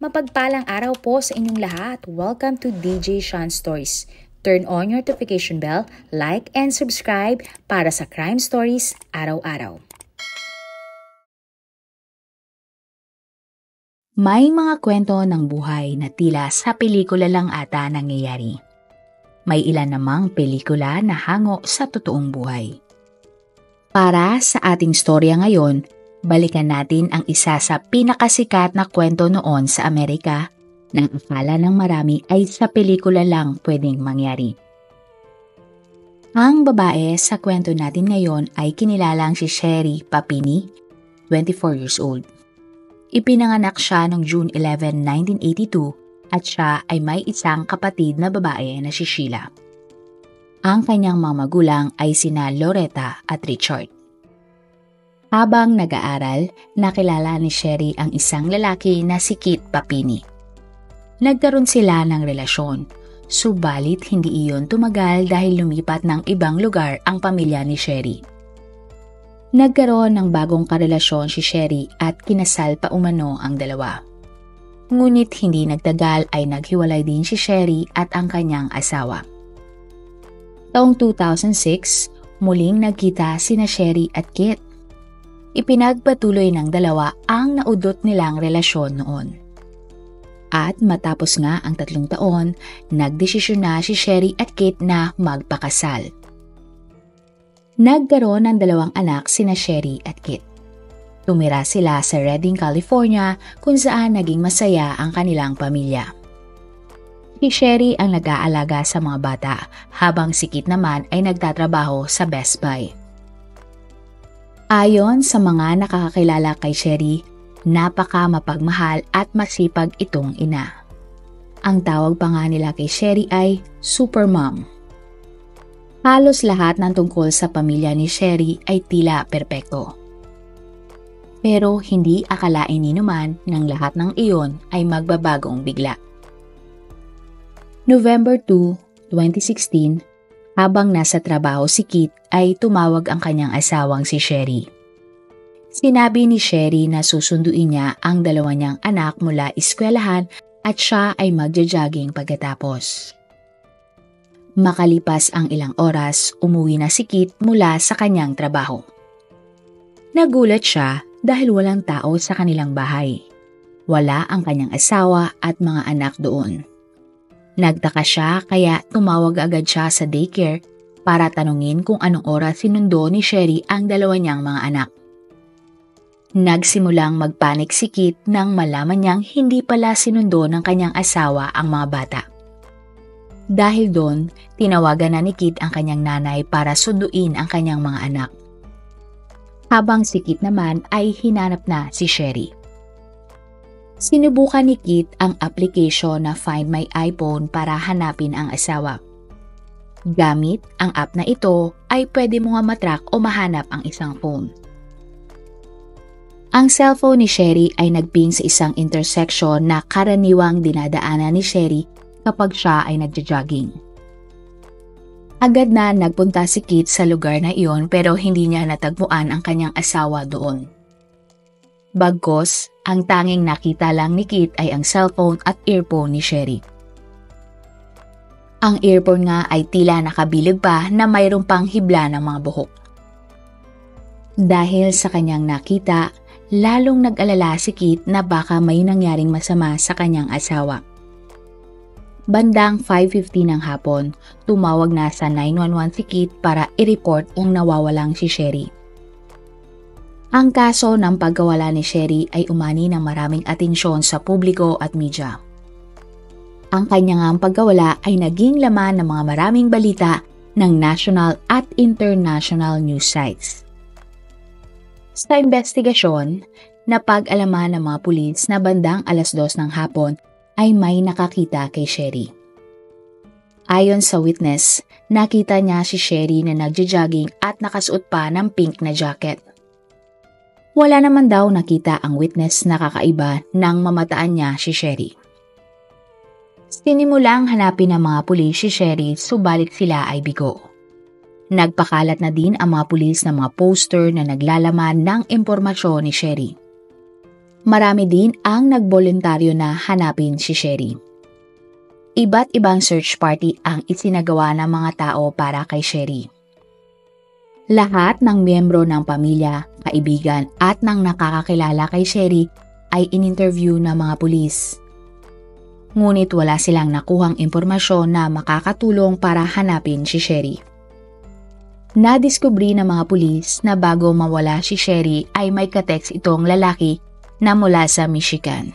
Mapagpalang araw po sa inyong lahat. Welcome to DJ Sean Stories. Turn on your notification bell, like and subscribe para sa crime stories araw-araw. May mga kwento ng buhay na tila sa pelikula lang ata nangyayari. May ilan namang pelikula na hango sa totoong buhay. Para sa ating storya ngayon, balikan natin ang isa sa pinakasikat na kwento noon sa Amerika na akala ng marami ay sa pelikula lang pwedeng mangyari. Ang babae sa kwento natin ngayon ay kinilalang si Sherry Papini, 24 years old. Ipinanganak siya noong June 11, 1982 at siya ay may isang kapatid na babae na si Sheila. Ang kanyang mga magulang ay sina Loretta at Richard. Habang nag-aaral, nakilala ni Sherry ang isang lalaki na si Kit Papini. Nagkaroon sila ng relasyon, subalit hindi iyon tumagal dahil lumipat ng ibang lugar ang pamilya ni Sherry. Nagkaroon ng bagong karelasyon si Sherry at kinasal pa umano ang dalawa. Ngunit hindi nagtagal ay naghiwalay din si Sherry at ang kanyang asawa. Taong 2006, muling nagkita sina Sherry at Kit. Ipinagpatuloy ng dalawa ang naudot nilang relasyon noon. At matapos nga ang 3 taon, nagdesisyon na si Sherry at Kit na magpakasal. Nagkaroon ng 2 anak sina Sherry at Kit. Tumira sila sa Redding, California kung saan naging masaya ang kanilang pamilya. Si Sherry ang nag-aalaga sa mga bata habang si Kit naman ay nagtatrabaho sa Best Buy. Ayon sa mga nakakakilala kay Sherry, napaka mapagmahal at masipag itong ina. Ang tawag pa nga nila kay Sherry ay Super Mom. Halos lahat ng tungkol sa pamilya ni Sherry ay tila perpekto. Pero hindi akalain ni naman ng lahat ng iyon ay magbabagong bigla. November 2, 2016, habang nasa trabaho si Kit ay tumawag ang kanyang asawang si Sherry. Sinabi ni Sherry na susunduin niya ang 2 niyang anak mula eskwelahan at siya ay magja-jogging pagkatapos. Makalipas ang ilang oras, umuwi na si Kit mula sa kanyang trabaho. Nagulat siya dahil walang tao sa kanilang bahay. Wala ang kanyang asawa at mga anak doon. Nagtaka siya kaya tumawag agad siya sa daycare para tanungin kung anong oras sinundo ni Sherry ang 2 niyang mga anak. Nagsimulang magpanik si Kit nang malaman niyang hindi pala sinundo ng kanyang asawa ang mga bata. Dahil doon, tinawagan na ni Kit ang kanyang nanay para sunduin ang kanyang mga anak. Habang si Kit naman ay hinanap na si Sherry. Sinubukan ni Kit ang application na Find My iPhone para hanapin ang asawa. Gamit ang app na ito ay pwede mo nga matrack o mahanap ang isang phone. Ang cellphone ni Sherry ay nagping sa isang intersection na karaniwang dinadaanan ni Sherry kapag siya ay nagja-jogging. Agad na nagpunta si Kit sa lugar na iyon pero hindi niya natagpuan ang kanyang asawa doon. Bagkus, ang tanging nakita lang ni Kit ay ang cellphone at earphone ni Sherry. Ang earphone nga ay tila nakabilog pa na mayroon pang hibla ng mga buhok. Dahil sa kanyang nakita, lalong nag-alala si Kit na baka may nangyaring masama sa kanyang asawa. Bandang 5:50 ng hapon, tumawag na sa 911 si Kit para i-report ang nawawalang si Sherry. Ang kaso ng pagkawala ni Sherry ay umani ng maraming atensyon sa publiko at media. Ang kanyang pagkawala ay naging laman ng mga maraming balita ng national at international news sites. Sa investigasyon, napag-alaman ng mga pulis na bandang 2:00 ng hapon ay may nakakita kay Sherry. Ayon sa witness, nakita niya si Sherry na nagja-jogging at nakasuot pa ng pink na jacket. Wala naman daw nakita ang witness na kakaiba nang mamataan niya si Sherry. Sinimulang hanapin ng mga pulis si Sherry subalit sila ay bigo. Nagpakalat na din ang mga pulis ng mga poster na naglalaman ng impormasyon ni Sherry. Marami din ang nagboluntaryo na hanapin si Sherry. Iba't ibang search party ang isinagawa ng mga tao para kay Sherry. Lahat ng miyembro ng pamilya, kaibigan at ng nakakakilala kay Sherry ay in-interview ng mga pulis. Ngunit wala silang nakuhang impormasyon na makakatulong para hanapin si Sherry. Nadiskubre ng mga pulis na bago mawala si Sherry ay may kateks itong lalaki na mula sa Michigan.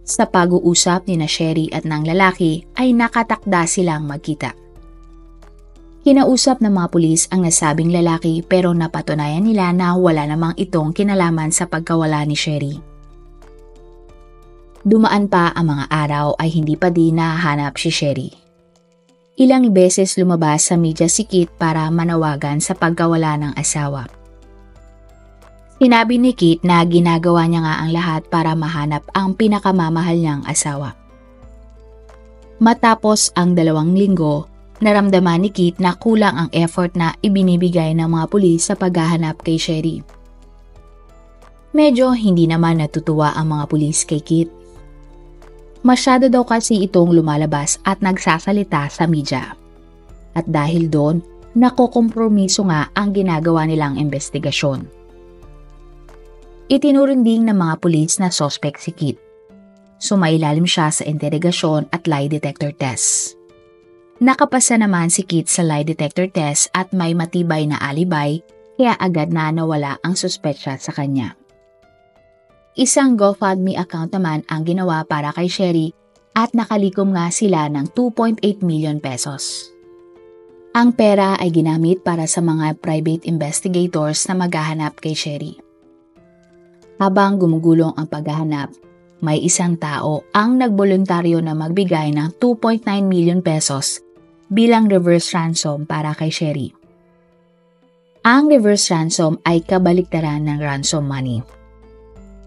Sa pag-uusap ni na Sherry at ng lalaki ay nakatakda silang magkita. Kinausap ng mga pulis ang nasabing lalaki pero napatunayan nila na wala namang itong kinalaman sa pagkawala ni Sherry. Dumaan pa ang mga araw ay hindi pa din nahahanap si Sherry. Ilang beses lumabas sa media si Kit para manawagan sa pagkawala ng asawa. Sinabi ni Kit na ginagawa niya nga ang lahat para mahanap ang pinakamamahal niyang asawa. Matapos ang 2 linggo, naramdaman ni Kit na kulang ang effort na ibinibigay ng mga pulis sa paghahanap kay Sherry. Medyo hindi naman natutuwa ang mga pulis kay Kit. Masyado daw kasi itong lumalabas at nagsasalita sa media. At dahil doon, nakokompromiso nga ang ginagawa nilang investigasyon. Itinuring din ng mga pulis na suspect si Kit. Sumailalim siya sa interogasyon at lie detector test. Nakapasa naman si Kit sa lie detector test at may matibay na alibay kaya agad na nawala ang suspetsya sa kanya. Isang GoFundMe account naman ang ginawa para kay Sherry at nakalikom nga sila ng 2.8 million pesos. Ang pera ay ginamit para sa mga private investigators na maghahanap kay Sherry. Habang gumugulong ang paghahanap, may isang tao ang nagboluntaryo na magbigay ng 2.9 million pesos bilang reverse ransom para kay Sherry. Ang reverse ransom ay kabaliktaran ng ransom money.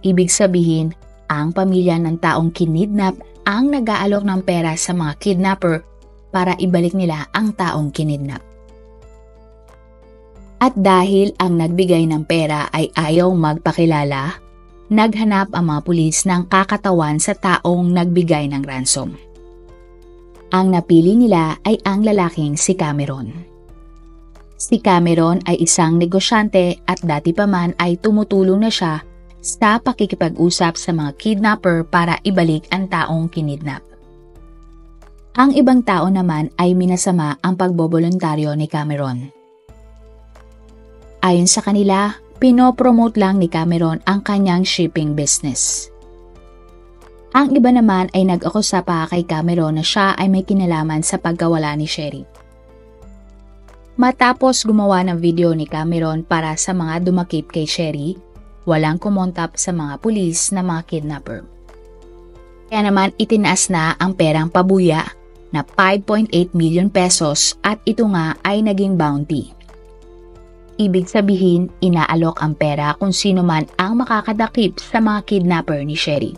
Ibig sabihin, ang pamilya ng taong kinidnap ang nag-aalok ng pera sa mga kidnapper para ibalik nila ang taong kinidnap. At dahil ang nagbigay ng pera ay ayaw magpakilala, naghanap ang mga pulis ng kakatawan sa taong nagbigay ng ransom. Ang napili nila ay ang lalaking si Cameron. Si Cameron ay isang negosyante at dati pa man ay tumutulong na siya sa pakikipag-usap sa mga kidnapper para ibalik ang taong kinidnap. Ang ibang tao naman ay minasama ang pagboboluntaryo ni Cameron. Ayon sa kanila, pinopromote lang ni Cameron ang kanyang shipping business. Ang iba naman ay nag-akusa pa kay Cameron na siya ay may kinalaman sa pagkawala ni Sherry. Matapos gumawa ng video ni Cameron para sa mga dumakip kay Sherry, walang kumontap sa mga pulis na mga kidnapper. Kaya naman itinaas na ang perang pabuya na 5.8 million pesos at ito nga ay naging bounty. Ibig sabihin, inaalok ang pera kung sino man ang makakadakip sa mga kidnapper ni Sherry.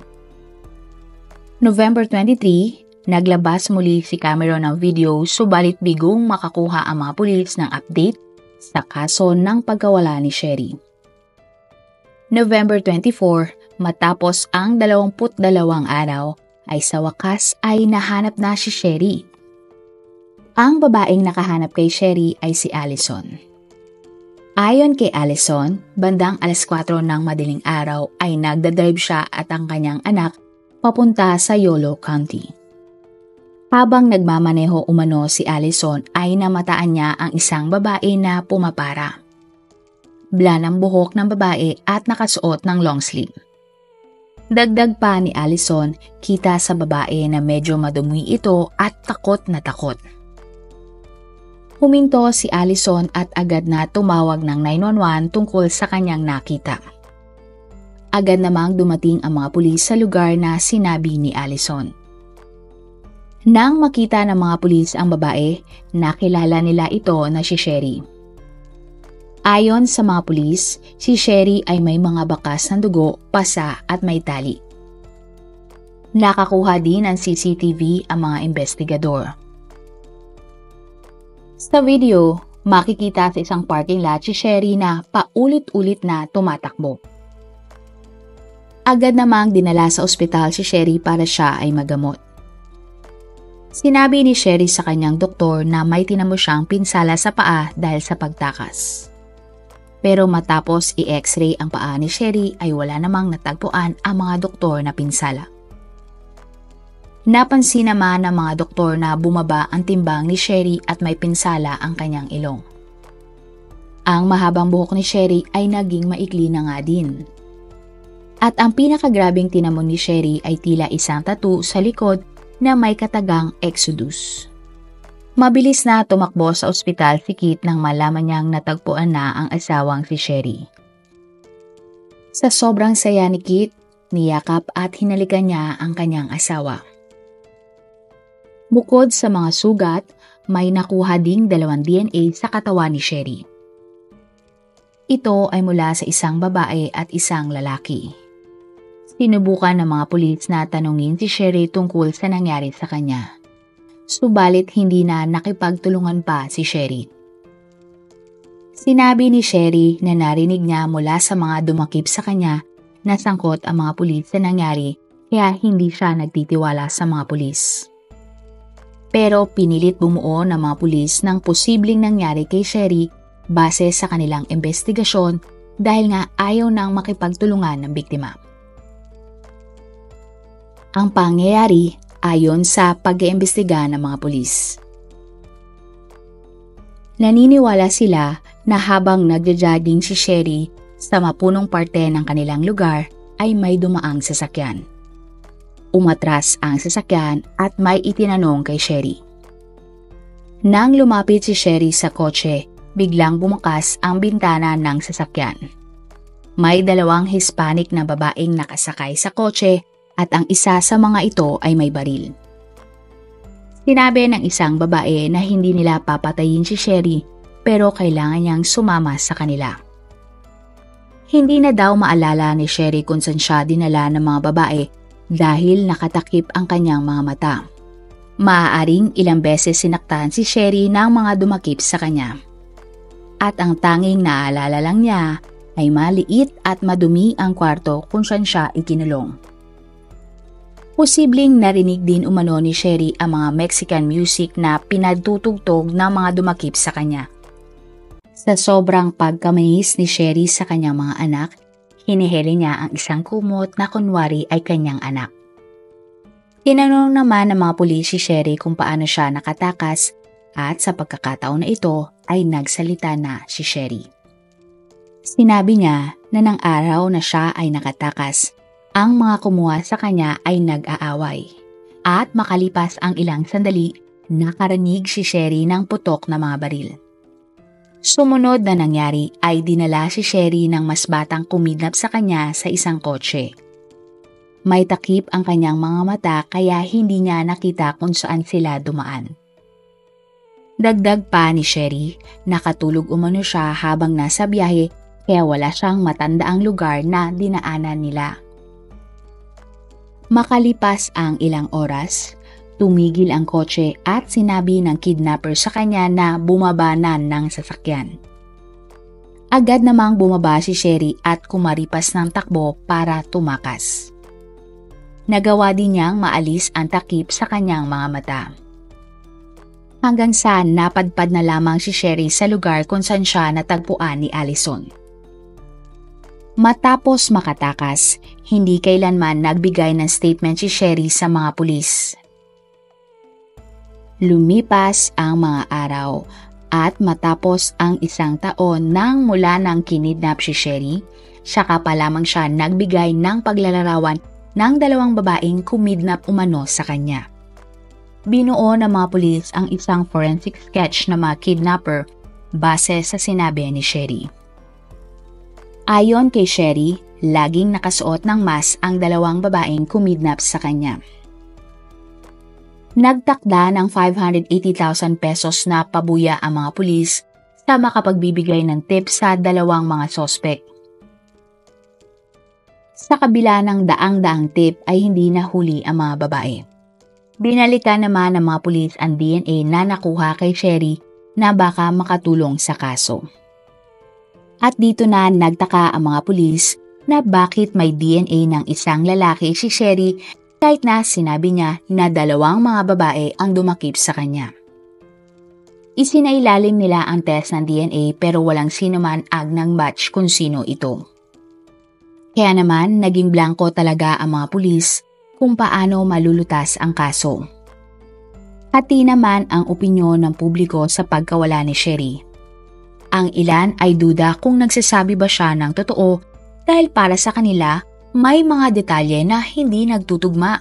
November 23, naglabas muli si Cameron ng video subalit bigong makakuha ang mga pulis ng update sa kaso ng pagkawala ni Sherry. November 24, matapos ang 22 araw, ay sa wakas ay nahanap na si Sherry. Ang babaeng nakahanap kay Sherry ay si Allison. Ayon kay Allison, bandang 4:00 ng madaling araw ay nagdadrive siya at ang kanyang anak papunta sa Yolo County. Habang nagmamaneho umano si Allison ay namataan niya ang isang babae na pumapara. Blanang buhok ng babae at nakasuot ng long sleeve. Dagdag pa ni Allison, kita sa babae na medyo madumi ito at takot na takot. Huminto si Allison at agad na tumawag ng 911 tungkol sa kanyang nakita. Agad namang dumating ang mga pulis sa lugar na sinabi ni Allison. Nang makita ng mga pulis ang babae, nakilala nila ito na si Sherry. Ayon sa mga pulis, si Sherry ay may mga bakas ng dugo, pasa at may tali. Nakakuha din ng CCTV ang mga investigador. Sa video, makikita sa isang parking lot si Sherry na paulit-ulit na tumatakbo. Agad namang dinala sa ospital si Sherry para siya ay magamot. Sinabi ni Sherry sa kanyang doktor na may tinamo siyang pinsala sa paa dahil sa pagtakas. Pero matapos i-x-ray ang paa ni Sherry ay wala namang natagpuan ang mga doktor na pinsala. Napansin naman ng mga doktor na bumaba ang timbang ni Sherry at may pinsala ang kanyang ilong. Ang mahabang buhok ni Sherry ay naging maikli na nga din. At ang pinakagrabing tinamon ni Sherry ay tila isang tattoo sa likod na may katagang Exodus. Mabilis na tumakbo sa ospital si Kit nang malaman niyang natagpuan na ang asawang si Sherry. Sa sobrang saya ni Kit, niyakap at hinalikan niya ang kanyang asawa. Bukod sa mga sugat, may nakuha ding 2 DNA sa katawan ni Sherry. Ito ay mula sa isang babae at isang lalaki. Sinubukan ng mga pulis na tanungin si Sherry tungkol sa nangyari sa kanya. Subalit hindi na nakipagtulungan pa si Sherry. Sinabi ni Sherry na narinig niya mula sa mga dumakip sa kanya na sangkot ang mga pulis sa nangyari kaya hindi siya nagtitiwala sa mga pulis. Pero pinilit bumuo ng mga pulis ng posibleng nangyari kay Sherry base sa kanilang investigasyon dahil nga ayaw nang makipagtulungan ng biktima. Ang pangyayari ayon sa pag-iimbestiga ng mga pulis. Naniniwala sila na habang nagja-jogging si Sherry sa mapunong parte ng kanilang lugar ay may dumaang sasakyan. Umatras ang sasakyan at may itinanong kay Sherry. Nang lumapit si Sherry sa kotse, biglang bumukas ang bintana ng sasakyan. May 2 Hispanic na babaeng nakasakay sa kotse at ang isa sa mga ito ay may baril. Sinabi ng isang babae na hindi nila papatayin si Sherry pero kailangan niyang sumama sa kanila. Hindi na daw maalala ni Sherry kung saan siya dinala ng mga babae dahil nakatakip ang kanyang mga mata. Maaaring ilang beses sinaktan si Sherry ng mga dumakip sa kanya. At ang tanging naalala lang niya ay maliit at madumi ang kwarto kung saan siya ikinulong. Posibleng narinig din umano ni Sherry ang mga Mexican music na pinagtutugtog ng mga dumakip sa kanya. Sa sobrang pagkamais ni Sherry sa kanyang mga anak, hinihili niya ang isang kumot na kunwari ay kanyang anak. Tinanong naman ng mga pulis si Sherry kung paano siya nakatakas at sa pagkakataon na ito ay nagsalita na si Sherry. Sinabi niya na nang araw na siya ay nakatakas, ang mga kumuha sa kanya ay nag-aaway. At makalipas ang ilang sandali, nakarinig si Sherry ng putok na mga baril. Sumunod na nangyari ay dinala si Sherry ng mas batang kumidnap sa kanya sa isang kotse. May takip ang kanyang mga mata kaya hindi niya nakita kung saan sila dumaan. Dagdag pa ni Sherry, nakatulog umano siya habang nasa biyahe kaya wala siyang matandaang lugar na dinaanan nila. Makalipas ang ilang oras, tumigil ang kotse at sinabi ng kidnapper sa kanya na bumaba na ng sasakyan. Agad namang bumaba si Sherry at kumaripas ng takbo para tumakas. Nagawa din niyang maalis ang takip sa kanyang mga mata. Hanggang sa napadpad na lamang si Sherry sa lugar kung saan siya natagpuan ni Allison. Matapos makatakas, hindi kailanman nagbigay ng statement si Sherry sa mga pulis. Lumipas ang mga araw at matapos ang 1 taon nang mula nang kinidnap si Sherry, saka pa lamang siya nagbigay ng paglalarawan ng 2 babaeng kumidnap umano sa kanya. Binuo ng mga pulis ang isang forensic sketch ng mga kidnapper base sa sinabi ni Sherry. Ayon kay Sherry, laging nakasuot ng mask ang 2 babaeng kumidnap sa kanya. Nagtakda ng 580,000 pesos na pabuya ang mga pulis sa makapagbibigay ng tip sa 2 mga sospek. Sa kabila ng daang-daang tip ay hindi nahuli ang mga babae. Binalikan naman ng mga pulis ang DNA na nakuha kay Sherry na baka makatulong sa kaso. At dito na nagtaka ang mga pulis na bakit may DNA ng isang lalaki si Sherry kahit na sinabi niya na dalawang mga babae ang dumakip sa kanya. Isinailalim nila ang test ng DNA pero walang sino man agnang match kung sino ito. Kaya naman naging blanko talaga ang mga pulis kung paano malulutas ang kaso. Hati naman ang opinyon ng publiko sa pagkawala ni Sherry. Ang ilan ay duda kung nagsasabi ba siya ng totoo dahil para sa kanila may mga detalye na hindi nagtutugma.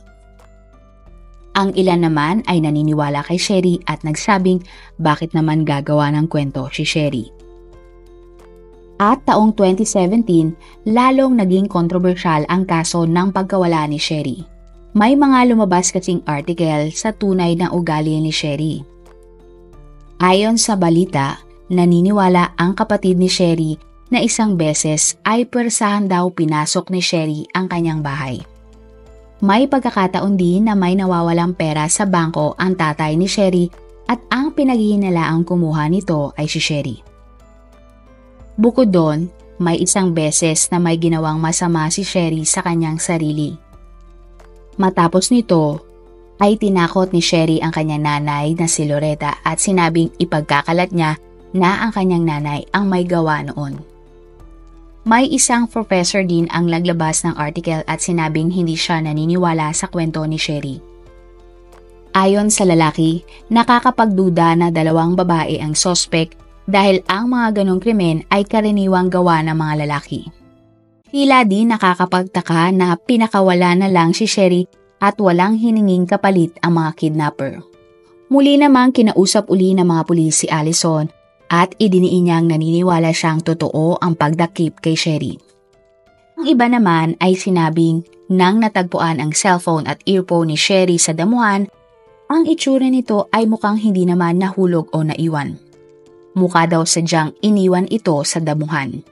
Ang ilan naman ay naniniwala kay Sherry at nagsabing bakit naman gagawa ng kwento si Sherry. At taong 2017, lalong naging kontrobersyal ang kaso ng pagkawala ni Sherry. May mga lumabas kasing article sa tunay na ugali ni Sherry. Ayon sa balita, naniniwala ang kapatid ni Sherry na isang beses ay pwersahan daw pinasok ni Sherry ang kanyang bahay. May pagkakataon din na may nawawalang pera sa bangko ang tatay ni Sherry at ang pinaghihinalaang kumuha nito ay si Sherry. Bukod doon, may isang beses na may ginawang masama si Sherry sa kanyang sarili. Matapos nito, ay tinakot ni Sherry ang kanyang nanay na si Loretta at sinabing ipagkakalat niya na ang kanyang nanay ang may gawa noon. May isang professor din ang naglabas ng article at sinabing hindi siya naniniwala sa kwento ni Sherry. Ayon sa lalaki, nakakapagduda na dalawang babae ang sospek dahil ang mga ganong krimen ay karaniwang gawa ng mga lalaki. Tila din nakakapagtaka na pinakawala na lang si Sherry at walang hininging kapalit ang mga kidnapper. Muli namang kinausap uli ng mga pulis si Allison at idiniin niyang naniniwala siyang totoo ang pagdakip kay Sherry. Ang iba naman ay sinabing nang natagpuan ang cellphone at earphone ni Sherry sa damuhan, ang itsura nito ay mukhang hindi naman nahulog o naiwan. Mukha daw sadyang iniwan ito sa damuhan.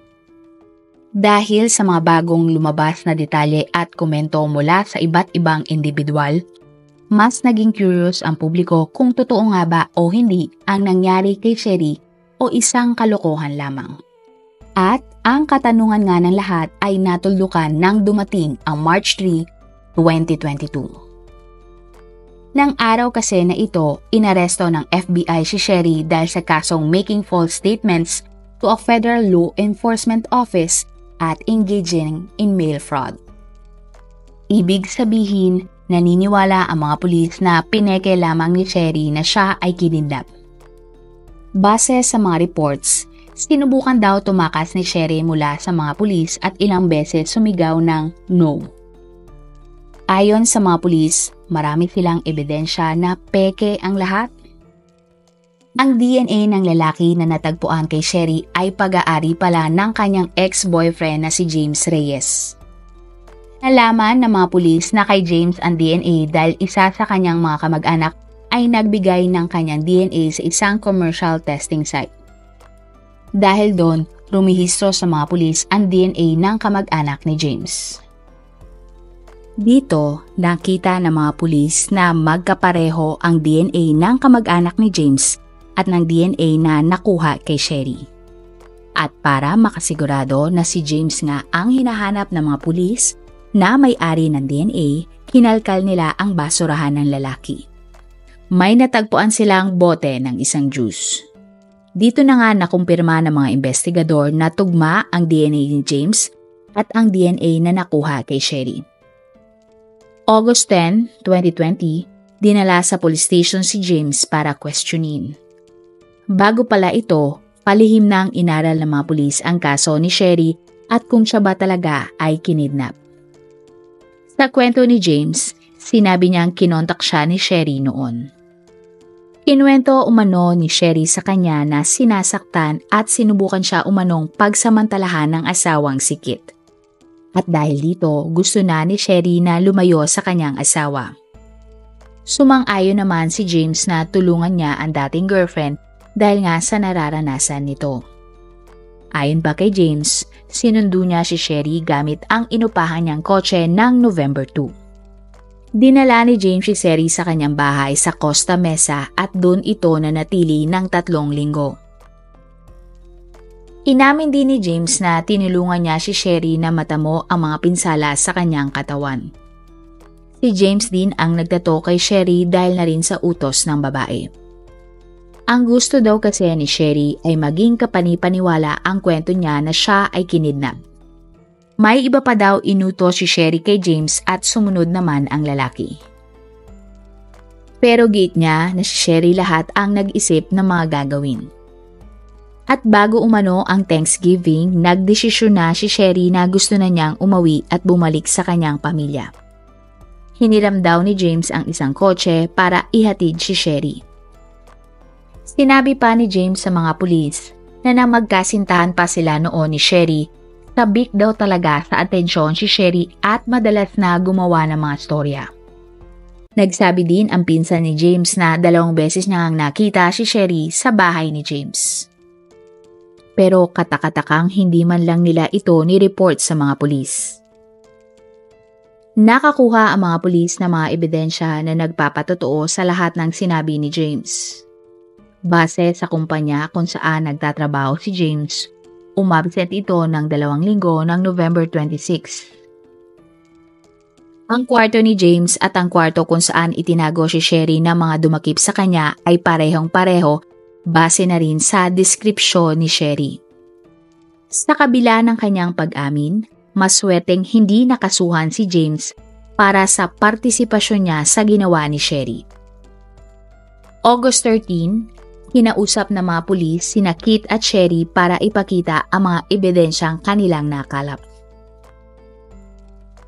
Dahil sa mga bagong lumabas na detalye at komento mula sa iba't ibang individual, mas naging curious ang publiko kung totoo nga ba o hindi ang nangyari kay Sherry o isang kalokohan lamang. At ang katanungan nga ng lahat ay natuldukan nang dumating ang March 3, 2022. Nang araw kasi na ito, inaresto ng FBI si Sherry dahil sa kasong making false statements to a federal law enforcement office at engaging in mail fraud. Ibig sabihin, naniniwala ang mga pulis na pineke lamang ni Sherry na siya ay kinidnap. Base sa mga reports, sinubukan daw tumakas ni Sherry mula sa mga pulis at ilang beses sumigaw ng no. Ayon sa mga pulis, marami silang ebidensya na peke ang lahat. Ang DNA ng lalaki na natagpuan kay Sherry ay pag-aari pala ng kanyang ex-boyfriend na si James Reyes. Nalaman ng mga pulis na kay James ang DNA dahil isa sa kanyang mga kamag-anak ay nagbigay ng kanyang DNA sa isang commercial testing site. Dahil doon, rumihistro sa mga pulis ang DNA ng kamag-anak ni James. Dito, nakita ng mga pulis na magkapareho ang DNA ng kamag-anak ni James at ng DNA na nakuha kay Sherry. At para makasigurado na si James nga ang hinahanap ng mga pulis na may-ari ng DNA, kinalkal nila ang basurahan ng lalaki. May natagpuan silang bote ng isang juice. Dito na nga nakumpirma ng mga investigador na tugma ang DNA ni James at ang DNA na nakuha kay Sherry. August 10, 2020, dinala sa police station si James para questionin. Bago pala ito, palihim na ang inaral ng mga pulis ang kaso ni Sherry at kung siya ba talaga ay kinidnap. Sa kwento ni James, sinabi niyang kinontak siya ni Sherry noon. Kinuwento umano ni Sherry sa kanya na sinasaktan at sinubukan siya umanong pagsamantalahan ng asawang si Kit. At dahil dito, gusto na ni Sherry na lumayo sa kanyang asawa. Sumang-ayon naman si James na tulungan niya ang dating girlfriend dahil nga sa nararanasan nito. Ayon pa kay James, sinundo niya si Sherry gamit ang inupahan niyang kotse ng November 2. Dinala ni James si Sherry sa kanyang bahay sa Costa Mesa at doon ito nanatili ng 3 linggo. Inamin din ni James na tinulungan niya si Sherry na matamo ang mga pinsala sa kanyang katawan. Si James din ang nagtato kay Sherry dahil na rin sa utos ng babae. Ang gusto daw kasi ni Sherry ay maging kapanipaniwala ang kwento niya na siya ay kinidnap. May iba pa daw inutos si Sherry kay James at sumunod naman ang lalaki. Pero gate niya na si Sherry lahat ang nag-isip ng mga gagawin. At bago umano ang Thanksgiving, nagdesisyon na si Sherry na gusto na niyang umawi at bumalik sa kanyang pamilya. Hiniram daw ni James ang isang kotse para ihatid si Sherry. Sinabi pa ni James sa mga pulis na nang magkasintahan pa sila noon ni Sherry, sabik daw talaga sa atensyon si Sherry at madalas na gumawa ng mga storya. Nagsabi din ang pinsan ni James na 2 beses niyang nakita si Sherry sa bahay ni James. Pero katakatakang hindi man lang nila ito ni-report sa mga pulis. Nakakuha ang mga pulis ng mga ebidensya na nagpapatotoo sa lahat ng sinabi ni James. Base sa kumpanya kung saan nagtatrabaho si James, umabsent ito ng 2 linggo ng November 26. Ang kwarto ni James at ang kwarto kung saan itinago si Sherry ng mga dumakip sa kanya ay parehong-pareho base na rin sa deskripsyon ni Sherry. Sa kabila ng kanyang pag-amin, maswerteng hindi nakasuhan si James para sa partisipasyon niya sa ginawa ni Sherry. August 13, kinausap ng mga pulis sina Kit at Sherry para ipakita ang mga ebidensyang kanilang nakalap.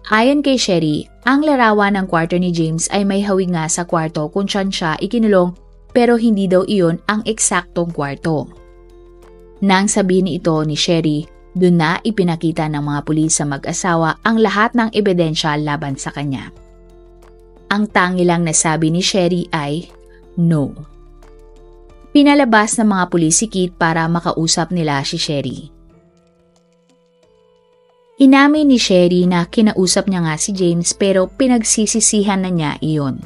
Ayon kay Sherry, ang larawan ng kwarto ni James ay may hawig nga sa kwarto kung saan siya ikinulong pero hindi daw iyon ang eksaktong kwarto. Nang sabihin ito ni Sherry, doon na ipinakita ng mga pulis sa mag-asawa ang lahat ng ebidensya laban sa kanya. Ang tangi lang nasabi ni Sherry ay, no. Pinalabas ng mga pulis si Kit para makausap nila si Sherry. Inamin ni Sherry na kinausap niya nga si James pero pinagsisisihan na niya iyon.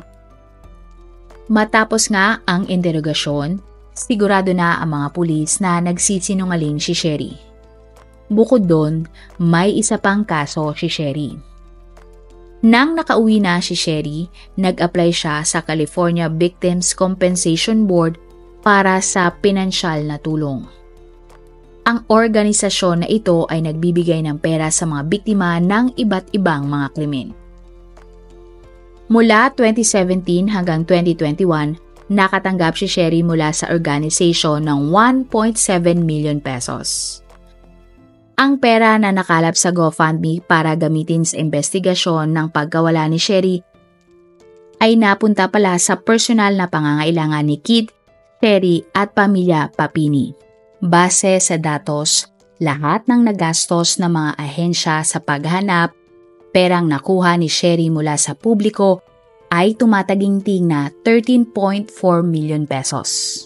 Matapos nga ang interogasyon, sigurado na ang mga pulis na nagsisinungaling si Sherry. Bukod doon, may isa pang kaso si Sherry. Nang nakauwi na si Sherry, nag-apply siya sa California Victims Compensation Board para sa pinansyal na tulong. Ang organisasyon na ito ay nagbibigay ng pera sa mga biktima ng iba't ibang mga krimen. Mula 2017 hanggang 2021, nakatanggap si Sherry mula sa organisasyon ng 1.7 million pesos. Ang pera na nakalap sa GoFundMe para gamitin sa investigasyon ng pagkawala ni Sherry ay napunta pala sa personal na pangangailangan ni Kit, Sherry at pamilya Papini. Base sa datos, lahat ng nagastos ng mga ahensya sa paghahanap, perang nakuha ni Sherry mula sa publiko ay tumataginting na 13.4 million pesos.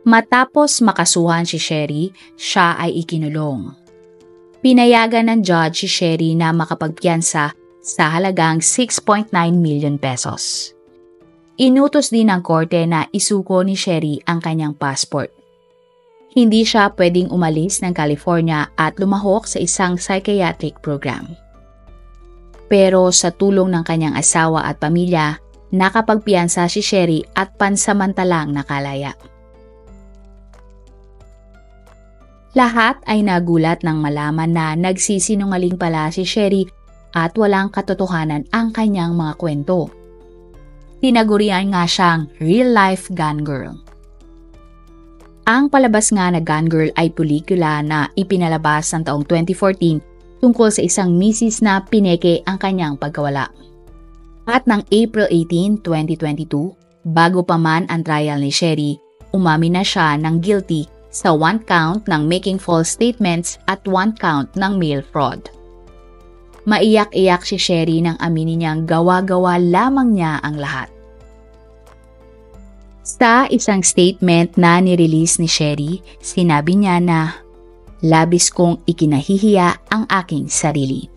Matapos makasuhan si Sherry, siya ay ikinulong. Pinayagan ng judge si Sherry na makapagpiyansa sa halagang 6.9 million pesos. Inutos din ng korte na isuko ni Sherry ang kanyang passport. Hindi siya pwedeng umalis ng California at lumahok sa isang psychiatric program. Pero sa tulong ng kanyang asawa at pamilya, nakapagpiyansa si Sherry at pansamantalang nakalaya. Lahat ay nagulat nang malaman na nagsisinungaling pala si Sherry at walang katotohanan ang kanyang mga kwento. Tinagurian nga siyang real-life gun girl. Ang palabas nga na Gun Girl ay pelikula na ipinalabas ng taong 2014 tungkol sa isang misis na pineke ang kanyang pagkawala. At ng April 18, 2022, bago pa man ang trial ni Sherry, umamin na siya ng guilty sa 1 count ng making false statements at 1 count ng mail fraud. Maiyak-iyak si Sherry nang aminin niyang gawa-gawa lamang niya ang lahat. Sa isang statement na nirelease ni Sherry, sinabi niya na, "Labis kong ikinahihiya ang aking sarili.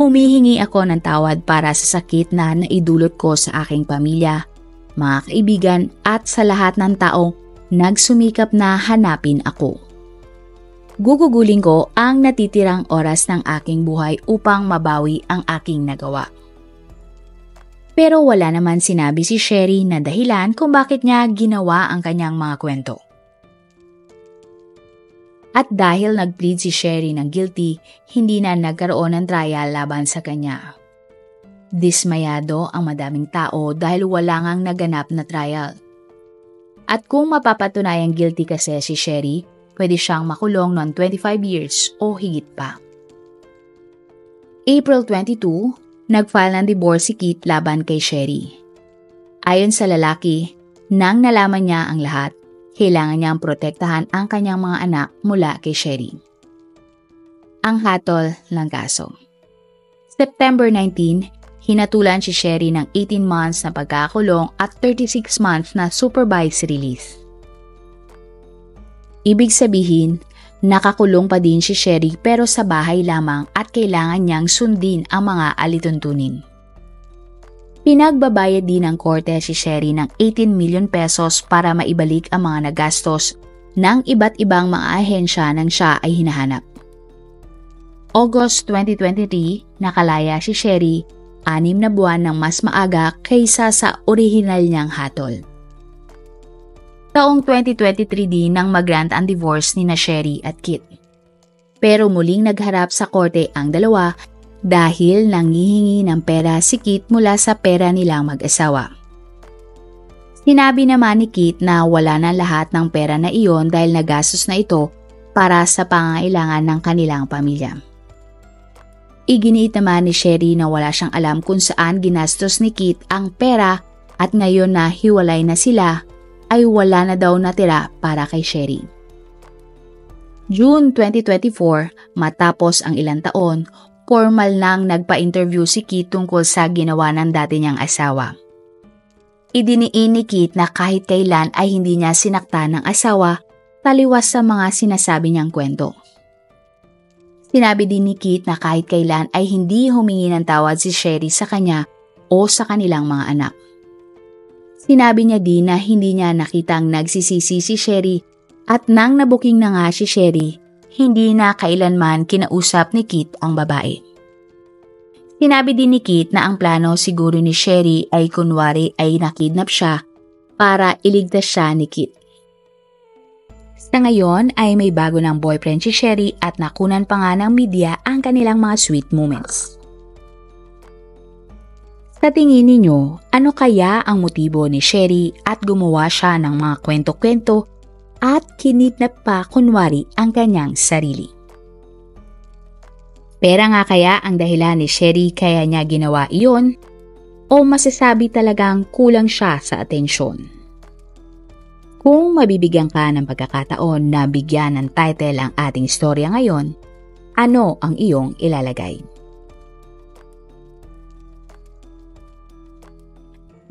Humihingi ako ng tawad para sa sakit na naidulot ko sa aking pamilya, mga kaibigan at sa lahat ng taong nagsumikap na hanapin ako. Gugugulin ko ang natitirang oras ng aking buhay upang mabawi ang aking nagawa. Pero wala naman sinabi si Sherry na dahilan kung bakit niya ginawa ang kanyang mga kwento. At dahil nag-plead si Sherry ng guilty, hindi na nagkaroon ng trial laban sa kanya. Dismayado ang madaming tao dahil wala ngang naganap na trial. At kung mapapatunayang guilty kasi si Sherry, pwede siyang makulong ng 25 years o higit pa. April 22, nag-file ng divorce si Kit laban kay Sherry. Ayon sa lalaki, nang nalaman niya ang lahat, kailangan niyang protektahan ang kanyang mga anak mula kay Sherry. Ang hatol ng kaso. September 19, hinatulan si Sherry ng 18 months na pagkakulong at 36 months na supervised release. Ibig sabihin, nakakulong pa din si Sherry pero sa bahay lamang at kailangan niyang sundin ang mga alituntunin. Pinagbabayad din ng korte si Sherry ng 18 million pesos para maibalik ang mga nagastos ng iba't ibang mga ahensya nang siya ay hinahanap. August 2023, nakalaya si Sherry 6 na buwan ng mas maaga kaysa sa orihinal niyang hatol. Taong 2023 din nang mag-grant ang divorce ni Sherry at Kit. Pero muling nagharap sa korte ang dalawa dahil nanghihingi ng pera si Kit mula sa pera nilang mag-asawa. Sinabi naman ni Kit na wala na lahat ng pera na iyon dahil nagastos na ito para sa pangangailangan ng kanilang pamilya. Iginiit naman ni Sherry na wala siyang alam kung saan ginastos ni Kit ang pera at ngayon na hiwalay na sila, ay wala na daw natira para kay Sherry. June 2024, matapos ang ilang taon, formal nang nagpa-interview si Kit tungkol sa ginawa ng dati niyang asawa. Idiniin ni Kit na kahit kailan ay hindi niya sinaktan ng asawa, taliwas sa mga sinasabi niyang kwento. Sinabi din ni Kit na kahit kailan ay hindi humingi ng tawad si Sherry sa kanya o sa kanilang mga anak. Sinabi niya din na hindi niya nakitang nagsisisi si Sherry at nang nabuking na nga si Sherry, hindi na kailanman kinausap ni Kit ang babae. Sinabi din ni Kit na ang plano siguro ni Sherry ay kunwari ay nakidnap siya para iligtas siya ni Kit. Sa ngayon ay may bago ng boyfriend si Sherry at nakunan pa nga ng media ang kanilang mga sweet moments. Sa tingin ninyo, ano kaya ang motibo ni Sherry at gumawa siya ng mga kwento-kwento at kinidnap pa kunwari ang kanyang sarili? Pera nga kaya ang dahilan ni Sherry kaya niya ginawa iyon? O masasabi talagang kulang siya sa atensyon? Kung mabibigyan ka ng pagkakataon na bigyan ng title ang ating istorya ngayon, ano ang iyong ilalagay?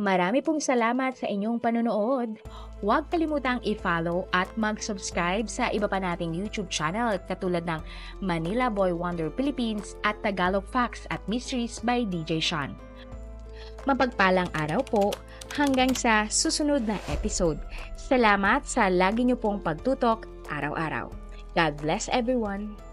Marami pong salamat sa inyong panonood. Huwag kalimutang i-follow at mag-subscribe sa iba pa nating YouTube channel katulad ng Manila Boy Wonder Philippines at Tagalog Facts at Mysteries by DJ Sean. Mapagpalang araw po hanggang sa susunod na episode. Salamat sa lagi niyo pong pagtutok araw-araw. God bless everyone!